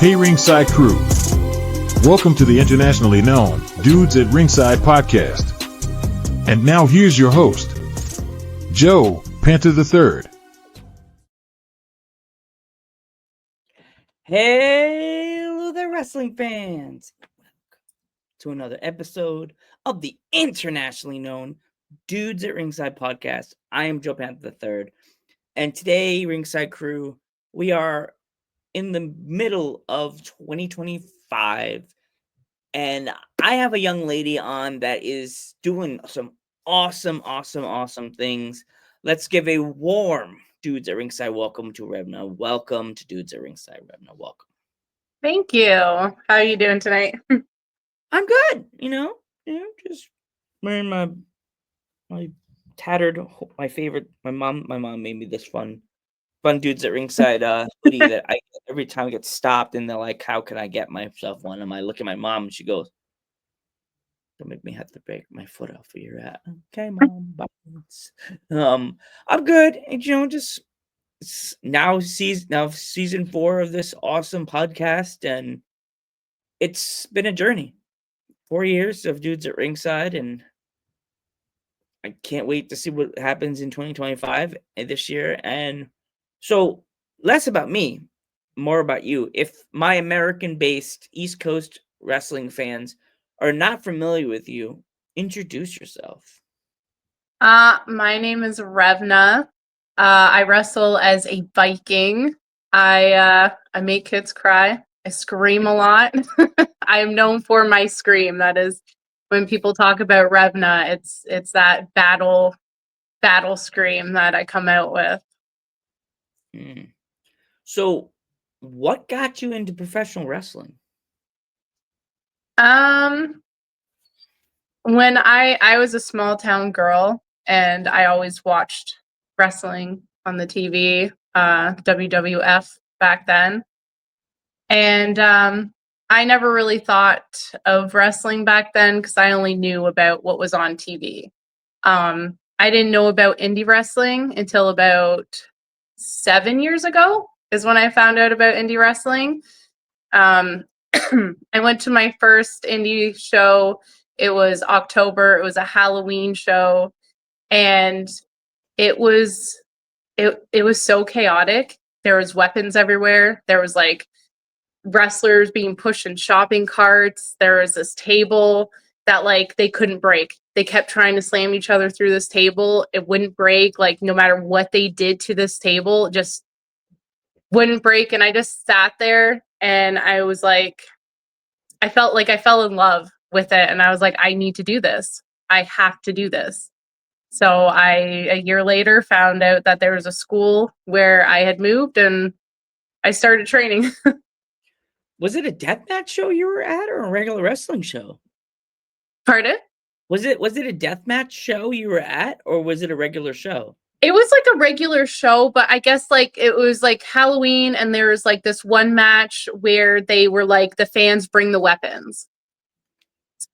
Hey Ringside crew, welcome to the internationally known Dudes at Ringside podcast. And now here's your host, Joe, Panther III. Hello there, wrestling fans. Welcome to another episode of the internationally known Dudes at Ringside podcast. I am Joe Panther III. And today, Ringside crew, we are in the middle of 2025. And I have a young lady on that is doing some awesome things. Let's give a warm Dudes at Ringside welcome to Revna. Welcome to Dudes at Ringside, Revna. Welcome. Thank you. How are you doing tonight? I'm good. Just wearing my tattered, my mom made me this fun Dudes at Ringside hoodie that I get every time I get stopped, and they're like, how can I get myself one? And I look at my mom and she goes, don't make me have to break my foot off where you're at. Okay, Mom. Bye. I'm good. And just now season 4 of this awesome podcast, and it's been a journey. 4 years of Dudes at Ringside, and I can't wait to see what happens in 2025 and this year. And so, less about me, more about you. If my American-based East Coast wrestling fans are not familiar with you, introduce yourself. My name is Revna. I wrestle as a Viking. I make kids cry. I scream a lot. I am known for my scream. That is, when people talk about Revna, it's that battle scream that I come out with. So, what got you into professional wrestling? When I was a small town girl, and I always watched wrestling on the TV, WWF back then. And I never really thought of wrestling back then because I only knew about what was on TV. I didn't know about indie wrestling until about 7 years ago is when I found out about indie wrestling. I went to my first indie show. It was October. It was a Halloween show. And it was so chaotic. There was weapons everywhere. There was like wrestlers being pushed in shopping carts. There was this table that like they couldn't break. They kept trying to slam each other through this table. It wouldn't break. Like no matter what they did to this table, it just wouldn't break. And I just sat there and I was like, I felt like I fell in love with it. And I was like, I need to do this. I have to do this. So a year later, found out that there was a school where I had moved, and I started training. Was it a deathmatch show you were at, or a regular wrestling show? Pardon? Was it a deathmatch show you were at, or was it a regular show? It was like a regular show, but I guess like it was like Halloween, and there was like this one match where they were like the fans bring the weapons.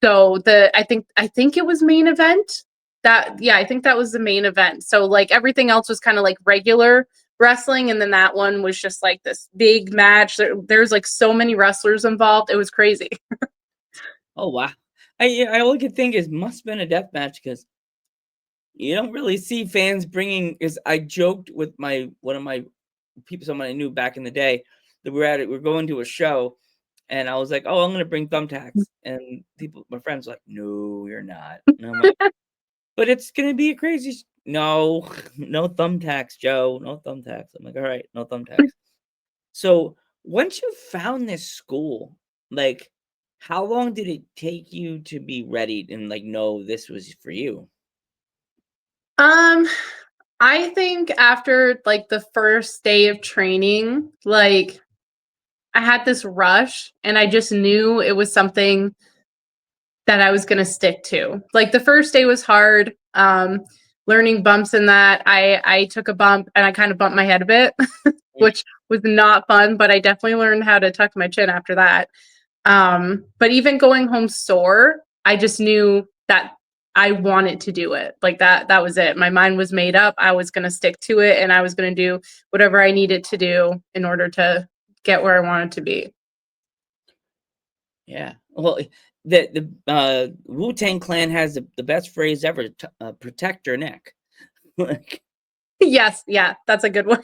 So I think it was main event. I think that was the main event. So like everything else was kind of like regular wrestling, and then that one was just like this big match. There's like so many wrestlers involved. It was crazy. Oh wow! I all I could think is must have been a death match, because you don't really see fans bringing. Is I joked with one of my people, someone I knew back in the day, that we're going to a show, and I was like, oh, I'm gonna bring thumbtacks, and my friends were like, no, you're not. And I'm like, but it's gonna be a crazy. No thumbtacks, Joe. No thumbtacks. I'm like, all right, no thumbtacks. So once you found this school, like, how long did it take you to be ready and like know this was for you? I think after like the first day of training, like I had this rush, and I just knew it was something that I was going to stick to. Like the first day was hard. Learning bumps in that. I took a bump and I kind of bumped my head a bit, which was not fun, but I definitely learned how to tuck my chin after that. But even going home sore, I just knew that I wanted to do it. Like that was it. My mind was made up. I was going to stick to it, and I was going to do whatever I needed to do in order to get where I wanted to be. Yeah. Well, the Wu-Tang Clan has the best phrase ever: "Protect your neck." Like, Yes, yeah, that's a good one.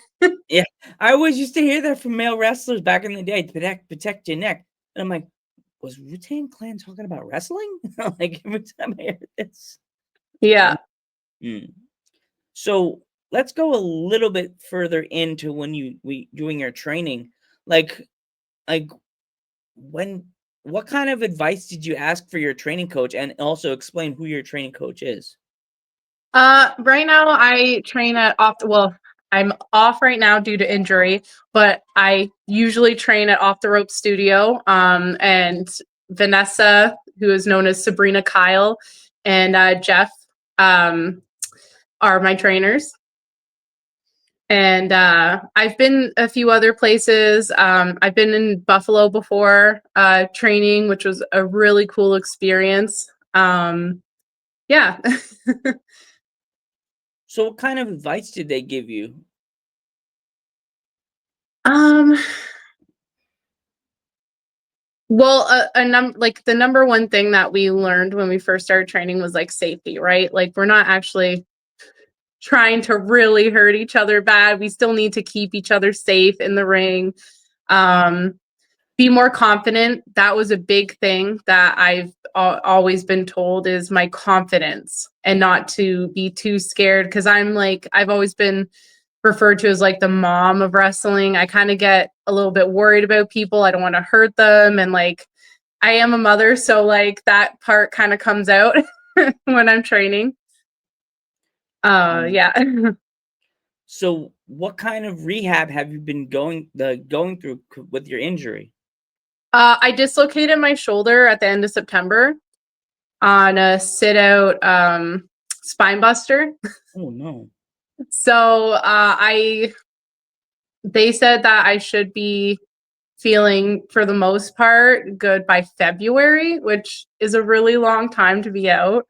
yeah, I always used to hear that from male wrestlers back in the day. Protect your neck, and I'm like, was Wu-Tang Clan talking about wrestling? Like every time I hear this. Yeah. Mm. So let's go a little bit further into when we doing your training. Like like when what kind of advice did you ask for your training coach, and also explain who your training coach is? Right now I train at I'm off right now due to injury, but I usually train at Off the Rope Studio. And Vanessa, who is known as Sabrina Kyle, and Jeff um, are my trainers. And I've been a few other places. I've been in Buffalo before training, which was a really cool experience. Yeah. So what kind of advice did they give you? um, well, like the number one thing that we learned when we first started training was like safety, right? Like we're not actually trying to really hurt each other bad. We still need to keep each other safe in the ring. Um, be more confident. That was a big thing that I've always been told is my confidence, and not to be too scared, because I've always been referred to as like the mom of wrestling. I kind of get a little bit worried about people. I don't want to hurt them, and like I am a mother, so like that part kind of comes out when I'm training. Um, Yeah. so what kind of rehab have you been going through with your injury? I dislocated my shoulder at the end of September on a sit out spine buster. Oh no. So I they said that I should be feeling for the most part good by February, which is a really long time to be out.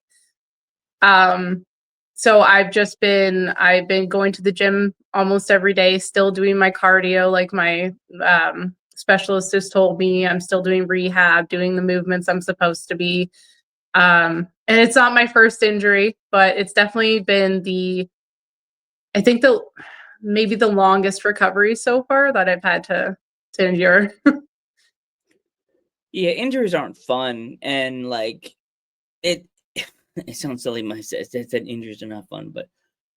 Um so I've been going to the gym almost every day, still doing my cardio like my specialist just told me. I'm still doing rehab, doing the movements I'm supposed to be. And it's not my first injury, but it's definitely been I think maybe the longest recovery so far that I've had to endure. Yeah, injuries aren't fun, and like it it sounds silly my said injuries are not fun, but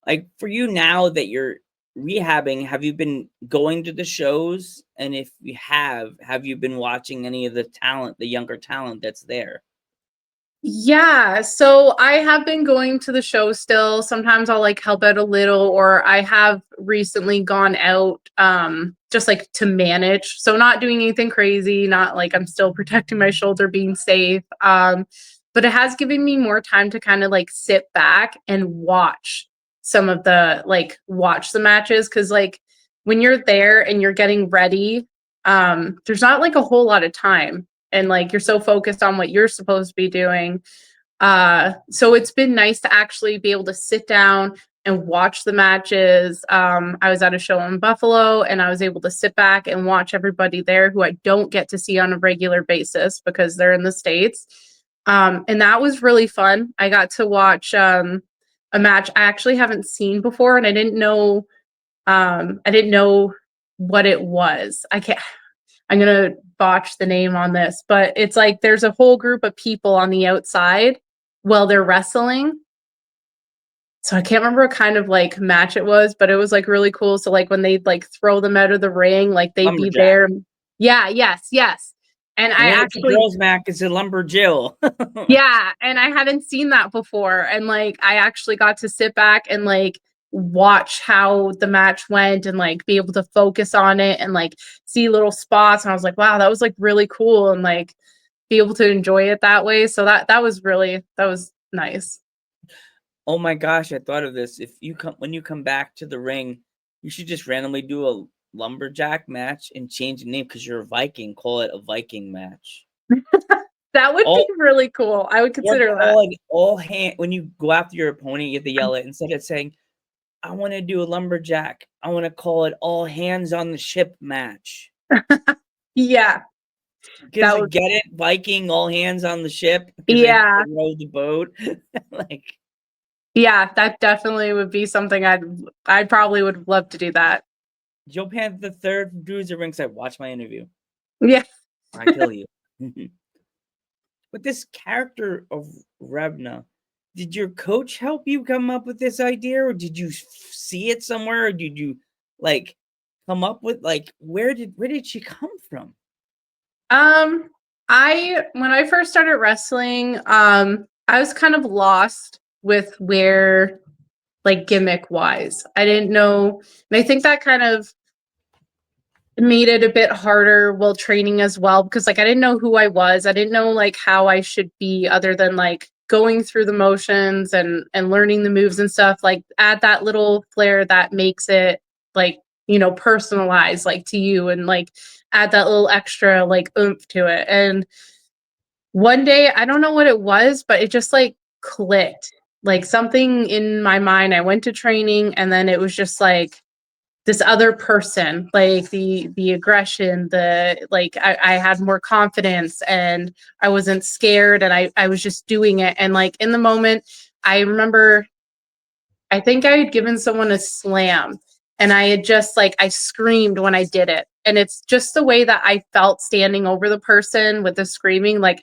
like for you now that you're rehabbing, have you been going to the shows? And if you have you been watching any of the talent, the younger talent that's there? Yeah, so I have been going to the show still. Sometimes I'll like help out a little, or I have recently gone out just like to manage. So not doing anything crazy, not like I'm still protecting my shoulder, being safe. But it has given me more time to kind of like sit back and watch the matches, cuz like when you're there and you're getting ready, there's not like a whole lot of time, and like you're so focused on what you're supposed to be doing. So it's been nice to actually be able to sit down and watch the matches. I was at a show in Buffalo, and I was able to sit back and watch everybody there who I don't get to see on a regular basis because they're in the States. And that was really fun. I got to watch a match I actually haven't seen before, and I didn't know what it was. I'm gonna botch the name on this, but it's like there's a whole group of people on the outside while they're wrestling. So I can't remember what kind of like match it was, but it was like really cool. So like when they'd like throw them out of the ring, like they'd be Lumberjack. there. Yeah, yes, yes. And And I when it's a actually girls' match, it's a lumberjill. Yeah, and I hadn't seen that before, and, like, I actually got to sit back and, like, watch how the match went and, like, be able to focus on it and, like, see little spots, and I was like, "Wow, that was, like, really cool," and, like, be able to enjoy it that way, so that was nice. Oh my gosh, I thought of this. If you come when you come back to the ring, you should just randomly do a lumberjack match and change the name because you're a Viking. Call it a Viking match. That would be All really cool, I would or consider that. call it all hand when you go after your opponent, you have to yell it instead of saying, I want to do a lumberjack. I want to call it all hands on the ship match. Yeah. Because That I would, get it, Viking, all hands on the ship, because they have yeah, to row the boat. Like, yeah, that definitely would be something I probably would love to do that. Joe Panther the third from Dudes at Ringside. Watch my interview. Yeah. I kill you. But this character of Revna, did your coach help you come up with this idea, or did you see it somewhere, or did you like come up with like where did she come from? I when I first started wrestling, I was kind of lost with where like gimmick wise. I didn't know, and I think that kind of made it a bit harder while training as well because like I didn't know who I was. I didn't know like how I should be other than like going through the motions and learning the moves and stuff. Like add that little flair that makes it like, personalized like to you and like add that little extra like oomph to it. And one day, I don't know what it was, but it just like clicked. Like something in my mind. I went to training and then it was just like this other person, like the aggression, the like I had more confidence and I wasn't scared and I was just doing it. And like in the moment, I remember I think I had given someone a slam and I had just like I screamed when I did it. And it's just the way that I felt standing over the person with the screaming, like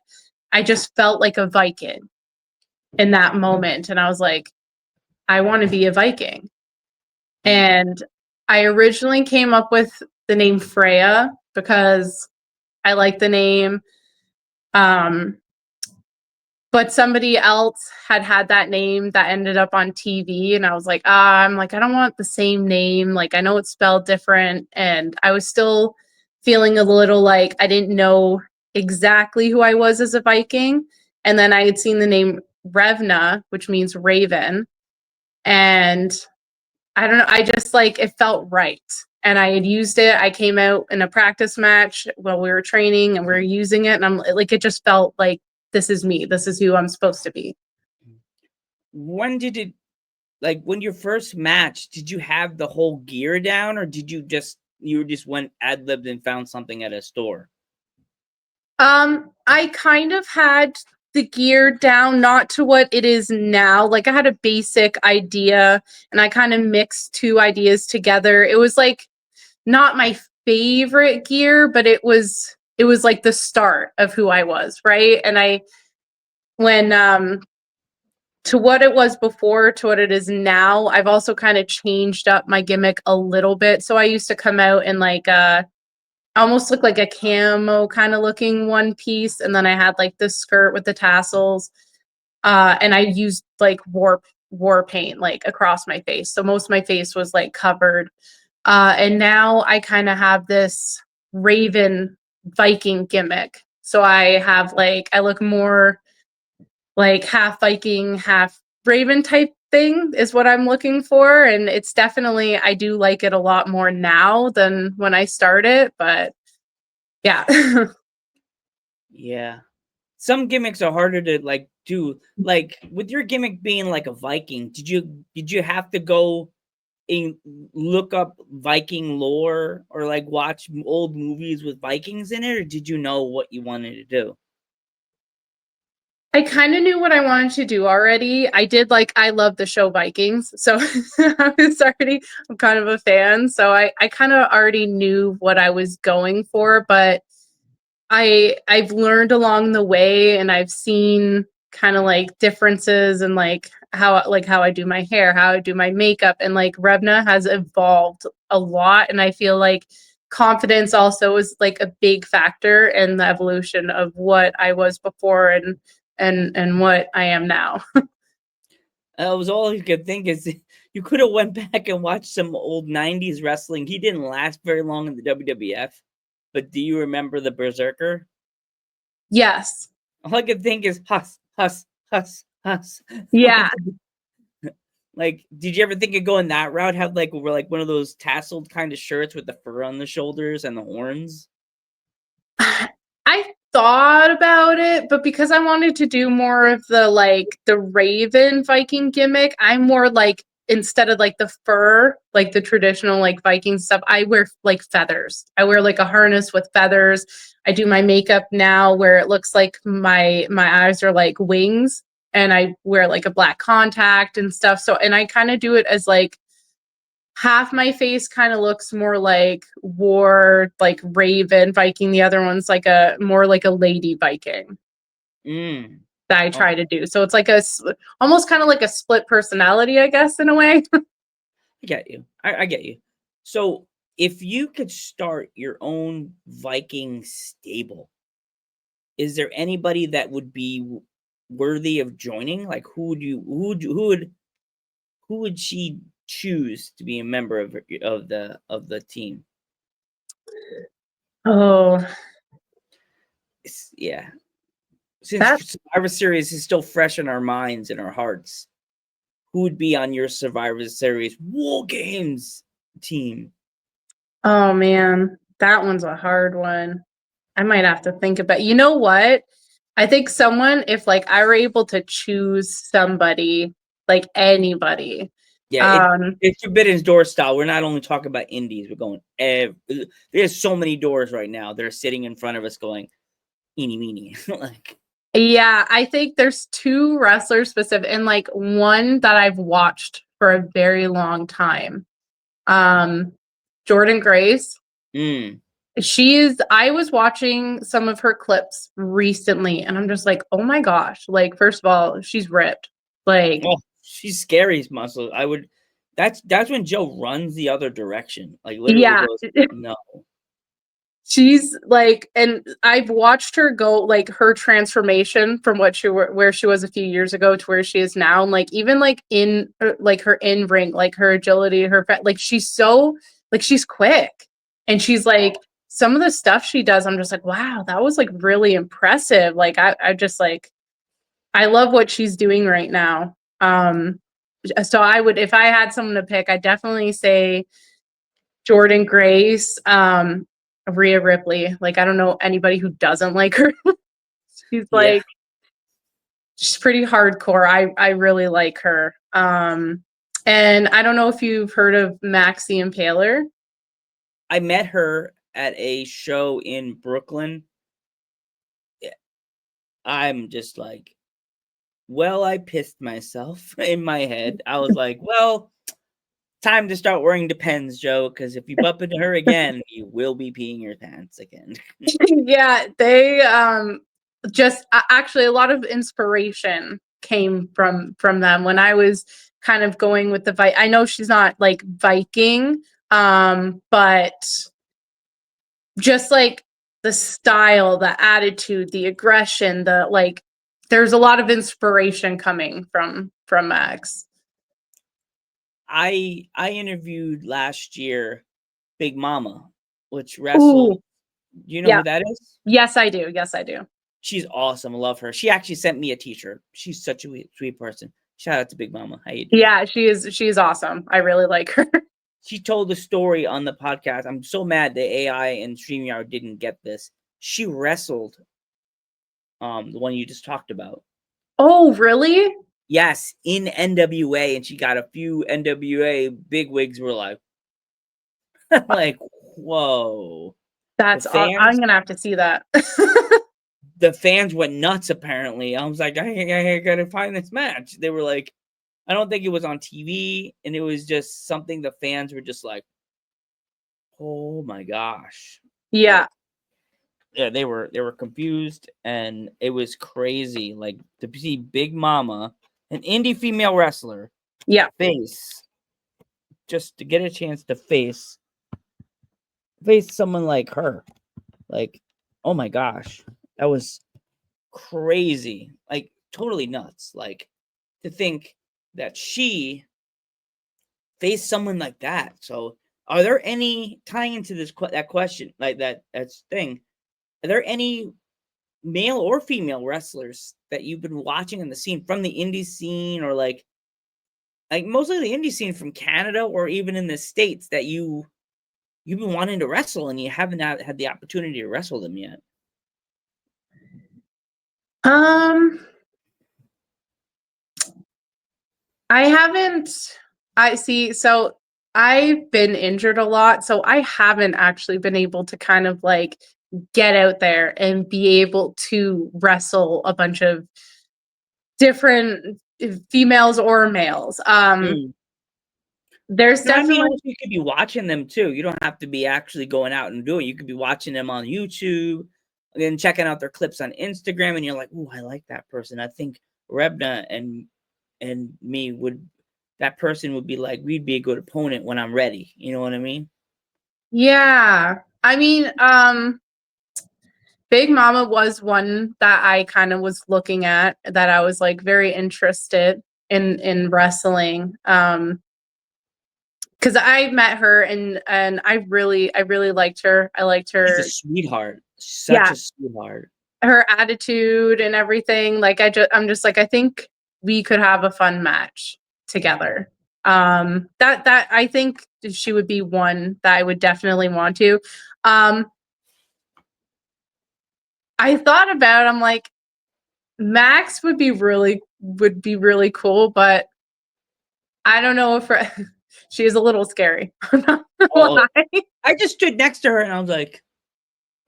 I just felt like a Viking in that moment. And I was like, I want to be a Viking. And I originally came up with the name Freya because I like the name. Um, but somebody else had that name that ended up on TV, and I was like, I'm like, I don't want the same name. Like, I know it's spelled different, and I was still feeling a little like I didn't know exactly who I was as a Viking. And then I had seen the name Revna, which means raven, and I don't know. I just like it felt right. And I had used it. I came out in a practice match while we were training and we were using it. And I'm like, it just felt like this is me. This is who I'm supposed to be. When did it like when your first match, did you have the whole gear down, or did you just went ad libbed and found something at a store? I kind of had the gear down, not to what it is now. Like I had a basic idea and I kind of mixed two ideas together. It was like not my favorite gear, but it was like the start of who I was, right? And I when to what it was before to what it is now, I've also kind of changed up my gimmick a little bit. So I used to come out in like almost look like a camo kind of looking one piece, and then I had like the skirt with the tassels. And I used like war paint like across my face. So most of my face was like covered. And now I kind of have this Raven Viking gimmick. So I have like I look more like half Viking, half Raven type thing is what I'm looking for. And it's definitely I do like it a lot more now than when I started, but yeah. Yeah. Some gimmicks are harder to like do. Like with your gimmick being like a Viking, did you have to go and look up Viking lore or like watch old movies with Vikings in it, or did you know what you wanted to do? I kind of knew what I wanted to do already. I love the show Vikings. So I'm kind of a fan. So I kind of already knew what I was going for, but I've learned along the way and I've seen kind of like differences and like how I do my hair, how I do my makeup, and like Revna has evolved a lot, and I feel like confidence also is like a big factor in the evolution of what I was before and what I am now. That was all you could think is you could have went back and watched some old 90s wrestling. He didn't last very long in the WWF, but do you remember the Berserker? Yes. All I could think is Huss, Huss, Huss, Huss. Yeah. Like, did you ever think of going that route? Have like we're like one of those tasseled kind of shirts with the fur on the shoulders and the horns? I thought about it, but because I wanted to do more of the like the Raven Viking gimmick, I'm more like instead of like the fur, like the traditional like Viking stuff, I wear like feathers. I wear like a harness with feathers. I do my makeup now where it looks like my eyes are like wings, and I wear like a black contact and stuff. So, and I kind of do it as like half my face kind of looks more like war, like raven Viking. The other one's like a more like a lady Viking Mm. that I try Okay. to do. So it's like almost kind of like a split personality, I guess, in a way. I get you. I get you. So if you could start your own Viking stable, is there anybody that would be worthy of joining? Like who would she choose to be a member of the team? Oh, Yeah. Since that's Survivor Series is still fresh in our minds and our hearts, who would be on your Survivor Series War Games team? oh man, that one's a hard one. I might have to think about. You know what? I think someone, if like I were able to choose somebody, like anybody, Yeah, um, it's Forbidden Door style. We're not only talking about indies. We're going. There's so many doors right now. They're sitting in front of us, going, "Eeny, meeny." Like, yeah, I think there's two wrestlers specific, and like one that I've watched for a very long time. Um, Jordan Grace. mm. I was watching some of her clips recently, and I'm just like, oh my gosh, like, first of all, she's ripped. Like, Oh, she's scary as muscle. I would. That's when Joe runs the other direction. Like literally yeah, goes, no. she's like, and I've watched her go like her transformation from where she was a few years ago to where she is now, and like even like in like her in ring, like her agility, like she's so like she's quick, and she's like some of the stuff she does, I'm just like, wow, that was like really impressive. Like I just like I love what she's doing right now. So I would, if I had someone to pick, I'd definitely say Jordan Grace, Rhea Ripley. Like, I don't know anybody who doesn't like her. She's Yeah, like, she's pretty hardcore. I really like her. And I don't know if you've heard of Maxie Impaler. I met her at a show in Brooklyn. I'm just like, well, I pissed myself in my head. I was like, well, time to start wearing Depends, Joe, because if you bump into her again, you will be peeing your pants again. Yeah, they just actually a lot of inspiration came from them when I was kind of going with the I know she's not like Viking, but just like the style, the attitude, the aggression, the like there's a lot of inspiration coming from Max. I interviewed last year Big Mama, which wrestled. Ooh, Do you know yeah. who that is? Yes, I do. Yes, I do. She's awesome. I love her. She actually sent me a t-shirt. She's such a sweet person. Shout out to Big Mama. How you doing? Yeah, she's awesome. I really like her. She told the story on the podcast. I'm so mad the AI and StreamYard didn't get this. She wrestled the one you just talked about. Oh, really? Yes, in NWA, and she got a few NWA bigwigs were like, like, whoa. The I'm fans, gonna have to see that. the fans went nuts. Apparently, I was like, I gotta find this match. They were like, I don't think it was on TV, and it was just something the fans were just like, oh my gosh, Yeah, like, yeah, they were confused, and it was crazy. Like to see Big Mama, an indie female wrestler, yeah, face just to get a chance to face someone like her. Like, oh my gosh, that was crazy. Like, totally nuts. Like, to think that she faced someone like that. So, are there any tying into this that question, like that's thing? Are there any male or female wrestlers that you've been watching in the scene from the indie scene, or like mostly the indie scene from Canada or even in the States that you've been wanting to wrestle and you haven't had the opportunity to wrestle them yet? um I haven't I see. So I've been injured a lot, so I haven't actually been able to kind of like get out there and be able to wrestle a bunch of different females or males. Mm. There's No, I mean, definitely also you could be watching them too. You don't have to be actually going out and doing it. You could be watching them on YouTube and then checking out their clips on Instagram, and you're like, "Ooh, I like that person. I think Rebna and me would that person would be like we'd be a good opponent when I'm ready." You know what I mean? yeah. I mean, Big Mama was one that I kind of was looking at that I was like very interested in wrestling. Because I met her and I really liked her. I liked She's a her, sweetheart, such yeah, a sweetheart. her attitude and everything. Like I'm just like I think we could have a fun match together. That I think she would be one that I would definitely want to. Um, I thought about I'm like Max would be really cool, but I don't know if she is a little scary. I'm not gonna Oh, lie. I just stood next to her and I was like,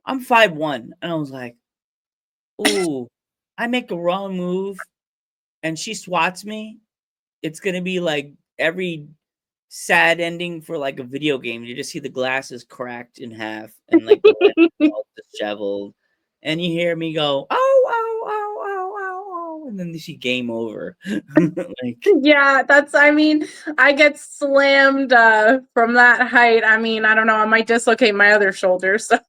I'm 5'1", and I was like, "Ooh, I make a wrong move and she swats me. It's gonna be like every sad ending for like a video game. You just see the glasses cracked in half and like the lens all disheveled, and you hear me go, "Oh, oh, oh, oh, oh, oh," and then you see game over. Like Yeah, I mean, I get slammed from that height. I mean, I don't know, I might dislocate my other shoulder. So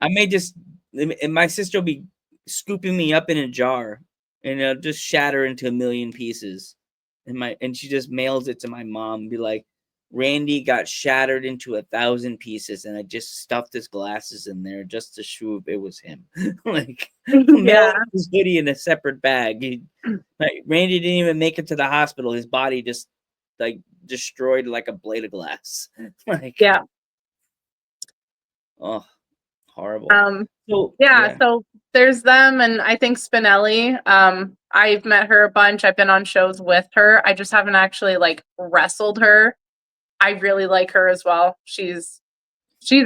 I may just, and my sister will be scooping me up in a jar, and it'll just shatter into a million pieces. And she just mails it to my mom, and be like, "Randy got shattered into 1,000 pieces, and I just stuffed his glasses in there just to prove it was him." Like yeah. mail his hoodie in a separate bag. Like Randy didn't even make it to the hospital. His body just like destroyed like a blade of glass. Like, Yeah. oh, horrible. Um So yeah, yeah. so there's them and I think Spinelli. I've met her a bunch. I've been on shows with her. I just haven't actually like wrestled her. I really like her as well. She's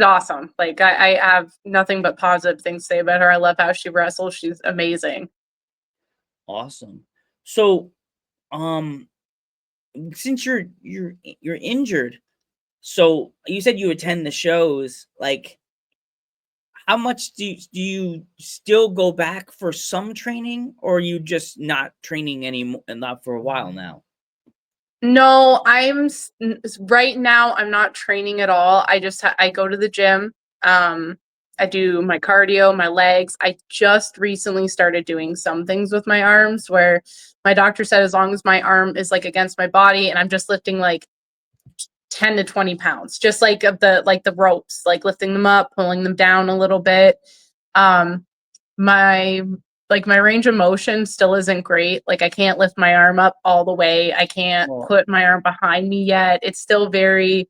awesome. Like I have nothing but positive things to say about her. I love how she wrestles. She's amazing. Awesome. So, um, since you're injured, so you said you attend the shows. Like, how much do you still go back for some training, or are you just not training anymore? Not for a while now. No, right now I'm not training at all. I go to the gym. Um, I do my cardio, my legs. I just recently started doing some things with my arms where my doctor said as long as my arm is like against my body and I'm just lifting like 10 to 20 pounds, just like of the ropes, like lifting them up, pulling them down a little bit. Um, my my range of motion still isn't great. Like I can't lift my arm up all the way. I can't Oh, put my arm behind me yet. It's still very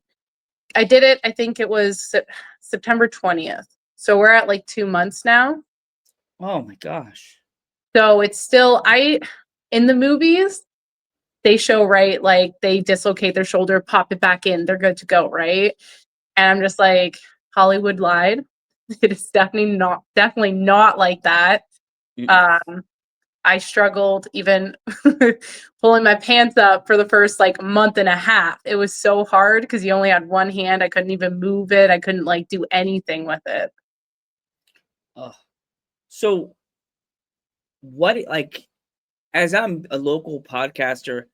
I did it, I think it was September 20th. So we're at like 2 months now. oh my gosh. So it's still I in the movies, they show right like they dislocate their shoulder, pop it back in, they're good to go, right? And I'm just like Hollywood lied. It is definitely not like that. Mm-mm. Um I struggled even pulling my pants up for the first like month and a half. It was so hard because you only had one hand. I couldn't even move it. I couldn't like do anything with it. Ugh. So what like as I'm a local podcaster,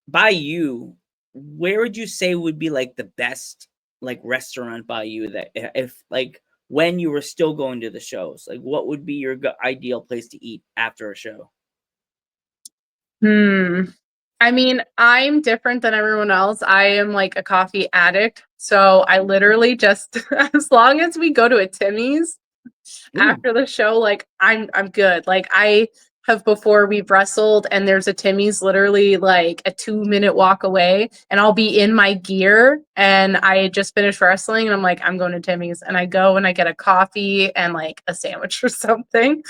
by you, where would you say would be like the best like restaurant by you that if like when you were still going to the shows, like what would be your ideal place to eat after a show? Hmm. I mean, I'm different than everyone else. I am like a coffee addict. So I literally just as long as we go to a Timmy's Ooh, after the show, like I'm good. Like I have before we've wrestled and there's a Timmy's literally like a 2 minute walk away and I'll be in my gear and I just finished wrestling and I'm like, I'm going to Timmy's and I go and I get a coffee and like a sandwich or something.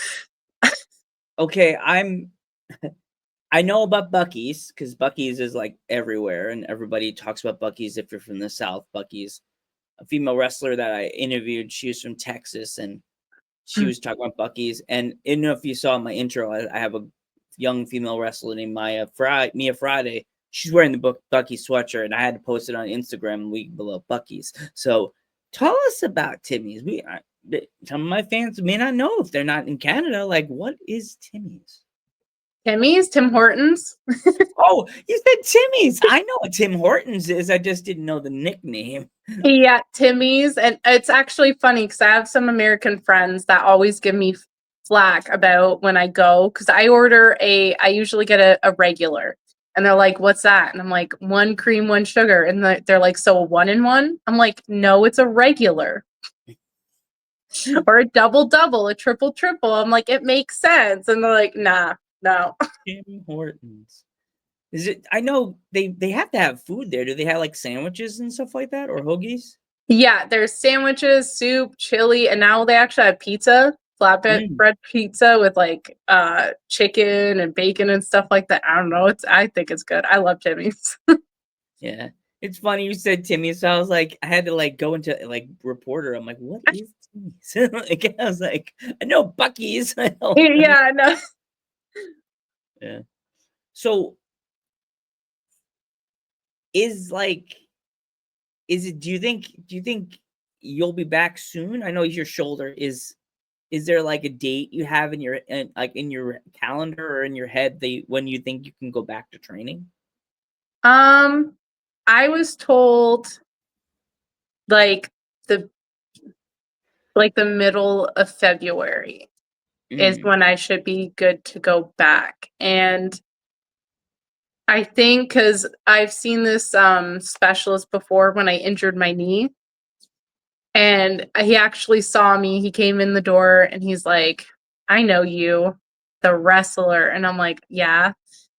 okay. I'm I know about Buc-ee's because Buc-ee's is like everywhere, and everybody talks about Buc-ee's if you're from the South. Buc-ee's, a female wrestler that I interviewed, she was from Texas, and she was talking about Buc-ee's. And I don't know if you saw my intro, I have a young female wrestler named Mia Friday. She's wearing the Buc-ee's sweatshirt, and I had to post it on Instagram week below Buc-ee's. So tell us about Timmy's. Some of my fans may not know if they're not in Canada. Like, what is Timmy's? Timmy's, Tim Hortons. Oh, you said Timmy's. I know what Tim Hortons is. I just didn't know the nickname. Yeah, Timmy's. And it's actually funny because I have some American friends that always give me flack about when I go, because I usually get a regular. And they're like, what's that? And I'm like, 1 cream, 1 sugar. And they're like, so a 1-in-1? I'm like, no, it's a regular. Or a double, a triple. I'm like, it makes sense. And they're like, nah, no. Tim Hortons. Is it? I know they have to have food there. Do they have like sandwiches and stuff like that, or hoagies? Yeah, there's sandwiches, soup, chili, and now they actually have pizza, flatbread bread pizza with like chicken and bacon and stuff like that. I don't know. I think it's good. I love Timmy's. Yeah. It's funny you said Timmy's, so I was like, I had to like go into like reporter. I'm like, what is Timmy's? Like, I was like, I know Buc-ee's. Yeah, no. Yeah. So do you think you'll be back soon? I know your shoulder is there like a date you have in your calendar or in your head when you think you can go back to training? I was told like the middle of February is when I should be good to go back. And I think because I've seen this specialist before when I injured my knee, and he actually saw me. He came in the door and he's like, I know you, the wrestler. And I'm like, yeah.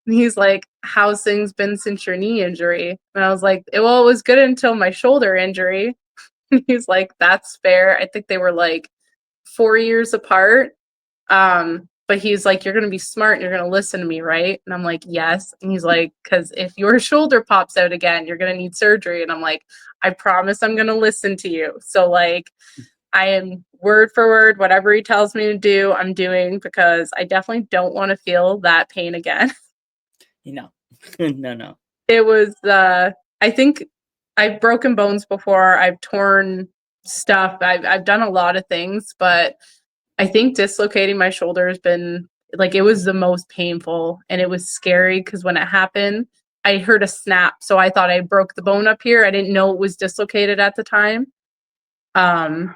And he's like, how's things been since your knee injury? And I was like, well, it was good until my shoulder injury. And he's like, that's fair. I think they were like 4 years apart. But he's like, you're gonna be smart and you're gonna listen to me, right? And I'm like, yes. And he's like, because if your shoulder pops out again, you're gonna need surgery. And I'm like, I promise I'm gonna listen to you. So like, I am word for word, whatever he tells me to do, I'm doing, because I definitely don't want to feel that pain again. No. It was I think I've broken bones before. I've torn stuff. I've done a lot of things, but I think dislocating my shoulder has been like, it was the most painful, and it was scary because when it happened, I heard a snap. So I thought I broke the bone up here. I didn't know it was dislocated at the time. And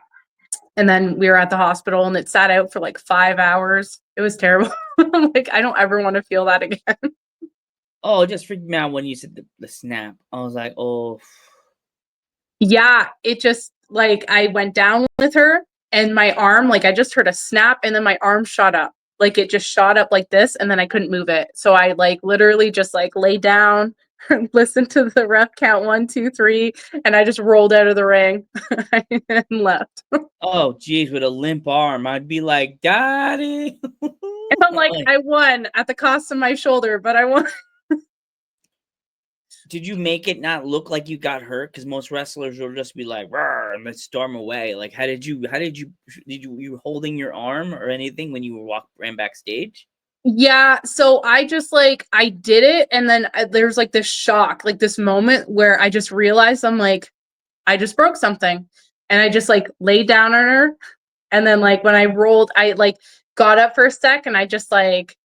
then we were at the hospital and it sat out for like 5 hours. It was terrible. I'm like, I don't ever want to feel that again. Oh, it just freaked me out when you said the snap. I was like, oh. Yeah, it just like, I went down with her and my arm, like I just heard a snap and then my arm shot up. Like it just shot up like this and then I couldn't move it. So I like literally just like lay down, listened to the ref count 1, 2, 3, and I just rolled out of the ring and left. Oh, geez, with a limp arm, I'd be like, Daddy. And I'm like, I won at the cost of my shoulder, but I won. Did you make it not look like you got hurt? Because most wrestlers will just be like, "Rawr," and then storm away. Like, did you were holding your arm or anything when you ran backstage? Yeah, so I just like, I did it, and then there's like this shock, like this moment where I just realized I'm like, I just broke something, and I just like laid down on her, and then like when I rolled, I like got up for a sec, and I just like,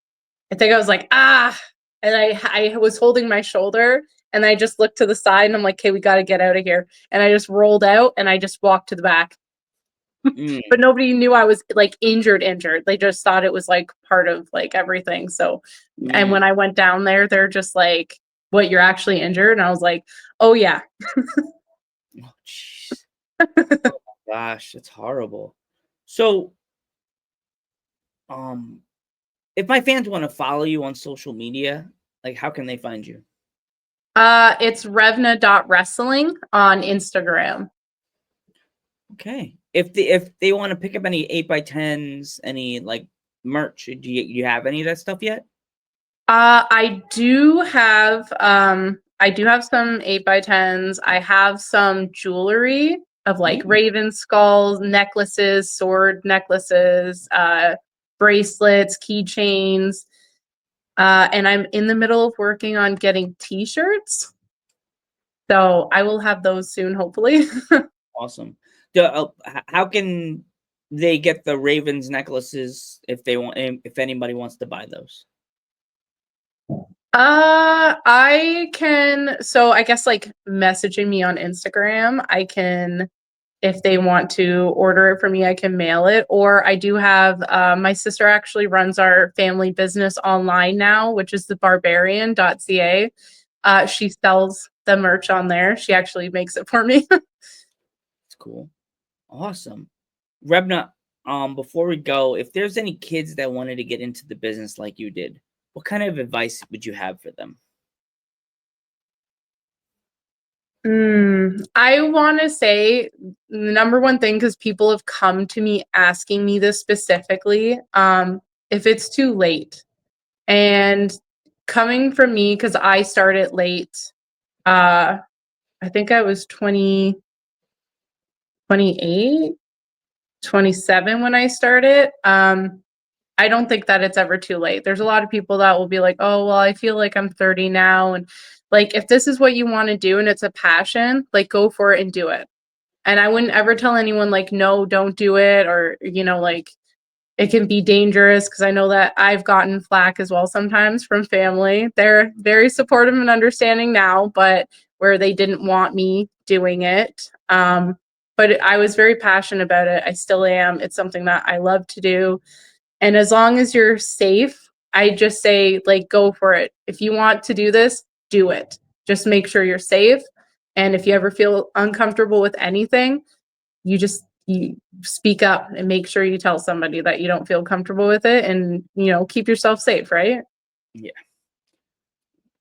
I think I was like, ah, and I was holding my shoulder, and I just looked to the side, and I'm like, okay, we got to get out of here, and I just rolled out, and I just walked to the back. But nobody knew I was like injured. They just thought it was like part of like everything. So, and when I went down there, they're just like, what, you're actually injured? And I was like, oh yeah. Oh, jeez. Oh my gosh, it's horrible. So, if my fans want to follow you on social media, like how can they find you? It's revna.wrestling on Instagram. Okay. If they want to pick up any 8x10s, any like merch, do you have any of that stuff yet? I do have some 8x10s. I have some jewelry of like Ooh. raven skulls, necklaces, sword necklaces, bracelets, keychains. And I'm in the middle of working on getting t-shirts. So I will have those soon, hopefully. Awesome. How can they get the Ravens necklaces if they want? If anybody wants to buy those? I can, so I guess like messaging me on Instagram, I can, if they want to order it for me, I can mail it. Or I do have, my sister actually runs our family business online now, which is the barbarian.ca. She sells the merch on there. She actually makes it for me. It's cool. Awesome. Revna, before we go, if there's any kids that wanted to get into the business like you did, what kind of advice would you have for them? I want to say the number one thing, because people have come to me asking me this specifically, if it's too late. And coming from me, because I started late, I think I was 28, 27 when I started. I don't think that it's ever too late. There's a lot of people that will be like, oh, well, I feel like I'm 30 now. And like, if this is what you want to do and it's a passion, like, go for it and do it. And I wouldn't ever tell anyone, like, no, don't do it. Or, like, it can be dangerous, because I know that I've gotten flack as well sometimes from family. They're very supportive and understanding now, but where they didn't want me doing it. But I was very passionate about it. I still am. It's something that I love to do. And as long as you're safe, I just say, like, go for it. If you want to do this, do it. Just make sure you're safe. And if you ever feel uncomfortable with anything, you speak up and make sure you tell somebody that you don't feel comfortable with it, and keep yourself safe, right? Yeah.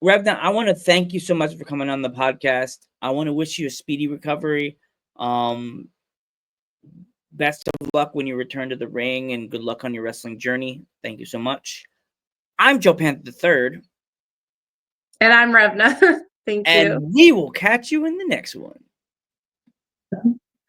Revna, I want to thank you so much for coming on the podcast. I want to wish you a speedy recovery. Best of luck when you return to the ring, and good luck on your wrestling journey. Thank you so much. I'm Joe Panther III. And I'm Revna. Thank you. And we will catch you in the next one.